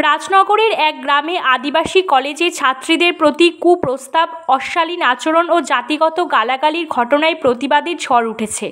রাজনগরের এক গ্রামে আদিবাসী কলেজে ছাত্রীদের প্রতি কুপ্রস্তাব, অশালীন আচরণ ও জাতিগত গালাগালির ঘটনায় প্রতিবাদের ঝড় উঠেছে।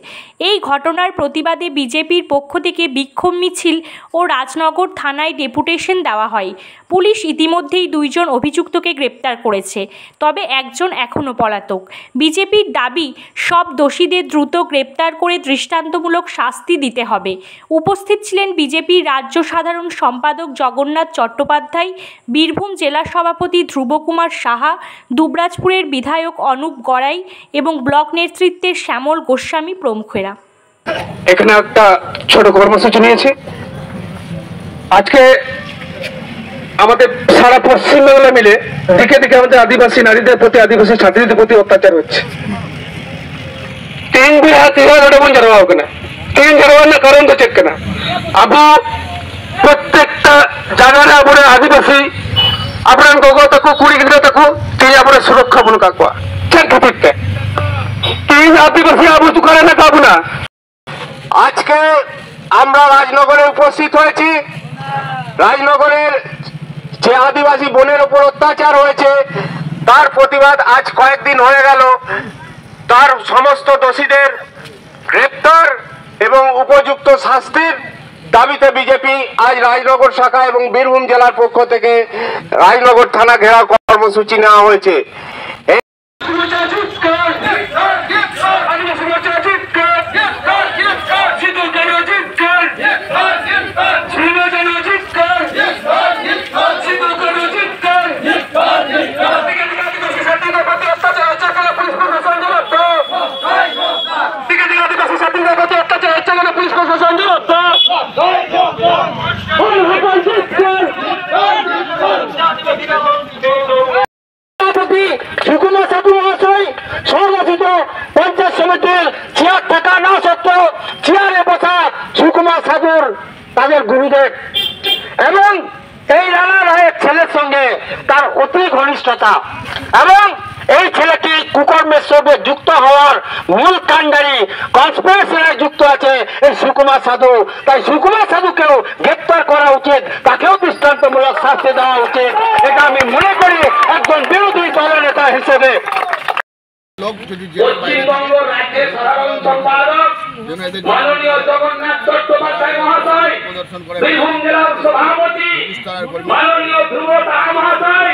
এই ঘটনার প্রতিবাদে বিজেপির পক্ষ থেকে বিক্ষোভ মিছিল ও রাজনগর থানায় ডেপুটেশন দেওয়া হয়। পুলিশ ইতিমধ্যেই 2 জন অভিযুক্তকে গ্রেপ্তার করেছে, তবে একজন এখনও পলাতক। বিজেপির দাবি, সব দোষীদের দ্রুত গ্রেপ্তার করে দৃষ্টান্তমূলক শাস্তি দিতে হবে। উপস্থিত ছিলেন বিজেপির রাজ্য সাধারণ সম্পাদক জগন্নাথ চট্টোপাধ্যায়, বীরভূম জেলা সভাপতি ধ্রুবকুমার সাহা, দুবরাজপুরের বিধায়ক অনুপ গড়াই এবং ব্লক নেতৃত্বের শ্যামল গোস্বামী প্রমুখেরা। এখানে একটা ছোট কর্মসূচি নিয়েছি। আজকে আমাদের সারা পশ্চিমবাংলা মিলে দিকে দিকে আমাদের আদিবাসী নারীদের প্রতি, আদিবাসী ছাত্রীদের প্রতি অত্যাচার হচ্ছে। 3 बिघा 3 जरवा होगा 3 जरवा कारण तो चेक करना। अब प्रत्येक जगह अपने आदिवासी अपना गगो तक कुड़ी गिद्रा तक तीन अपने सुरक्षा बन का ठीक ठीक 3 आदिवासी अब तो करे ना काबू ना। आज के আমরা রাজনগরে উপস্থিত হয়েছি। রাজনগরের যে আদিবাসী বোনের উপর অত্যাচার হয়েছে তার প্রতিবাদ আজ কয়েকদিন হয়ে গেল। তার সমস্ত দোষীদের গ্রেপ্তার এবং উপযুক্ত শাস্তির দাবিতে বিজেপি আজ রাজনগর শাখা এবং বীরভূম জেলার পক্ষ থেকে রাজনগর থানা ঘেরাও কর্মসূচি নেওয়া হয়েছে। সুকুমার সাধু মহাশয় সর্বচিত পঞ্চায়েত সমিতির চেয়ার থাকা না সত্ত্বেও চেয়ারে বসা সুকুমার সাধুর তাদের গুরুদেব এবং এই রানা রায়ের ছেলের সঙ্গে তার অতি ঘনিষ্ঠতা এবং এই ছেলেটি কুকর্মের সঙ্গে যুক্ত হওয়ার মূল কাণ্ডারি কনস্পিরেসিতে যুক্ত আছে এই সুকুমার সাধু। তাই সুকুমার সাধুকেও গ্রেপ্তার করা উচিত, তাকেও দৃষ্টান্তমূলক শাস্তি দেওয়া উচিত। এটা আমি মনে করি একজন বিরোধী দলনেতা হিসেবে। পশ্চিমবঙ্গ রাজ্যের সাধারণ সম্পাদক মাননীয় জগন্নাথ চট্টোপাধ্যায় মহাশয়, বীরভূম জেলার সভাপতি মাননীয় ধ্রুব সাহা মহাশয়,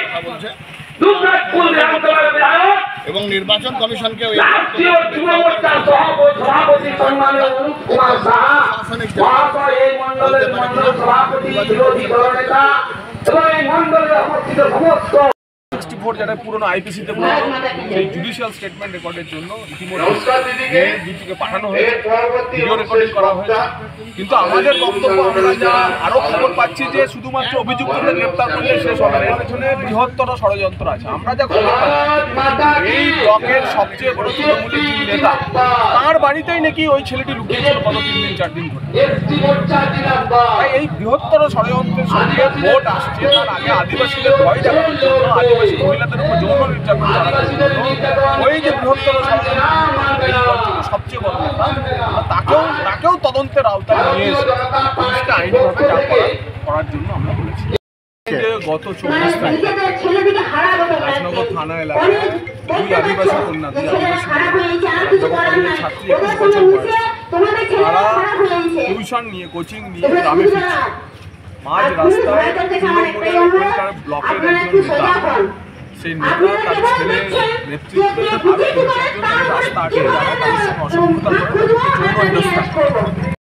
দুবরাজপুর বিধানসভার বিধায়ক এবং নির্বাচন কমিশনকে রাষ্ট্রীয় যুব মোর্চার সভাপতি সম্মানীয় অনুপ কুমার সাহা মহাশয়, এই মন্ডলের মন্ডল সভাপতি, বিরোধী দলনেতা এবং এই মন্ডলের উপস্থিত সমস্ত 64 যেটা পুরনো আইপিসিতে সেই জুডিশিয়াল স্টেটমেন্ট রেকর্ডের জন্য ইতিমধ্যে পাঠানো হয়েছে, ভিডিও রেকর্ডিং করা হয়েছে। কিন্তু আমাদের বক্তব্য, আমরা যা আরো খবর পাচ্ছি যে শুধুমাত্র অভিযুক্তদের গ্রেপ্তার করলে শেষ হবে না, এর পেছনে বৃহত্তর ষড়যন্ত্র আছে। আমরা যা খবর পাচ্ছি এই ব্লকের সবচেয়ে বড় তৃণমূলের যিনি নেতা, তার বাড়িতেই নাকি ওই ছেলেটি লুকিয়েছিল গত 3 দিন 4 দিন ধরে। তাই এই বৃহত্তর ষড়যন্ত্রের সঙ্গে ভোট আসছে, তার আগে আদিবাসীদের ভয় দেখানোর জন্য, আদিবাসী মহিলাদের উপর যৌন নির্যাতন চালানোর জন্য ওই যে বৃহত্তর ষড়যন্ত্র সবচেয়ে বড় নেতা, তাকেও তদন্তের আওতায় নিয়ে এসে পুলিশকে আইনিভাবে যা করার জন্য আমরা বলেছি। গত 24 তারিখে রাজনগর থানা এলাকায় 2 আদিবাসী কন্যা, 2 আদিবাসী ছাত্রী 21 বছর বয়স, তারা টিউশন নিয়ে, কোচিং নিয়ে গ্রামে ফিরছে। মাঝ রাস্তায় তৃণমূলের ব্লকের একজন নেতা, সেই নেতা তার ছেলে নেতৃত্বে আরো 3-4 জন রাস্তা আটকে যারা তাদের সঙ্গে অসভ্যতা করে যৌন হেনস্থা।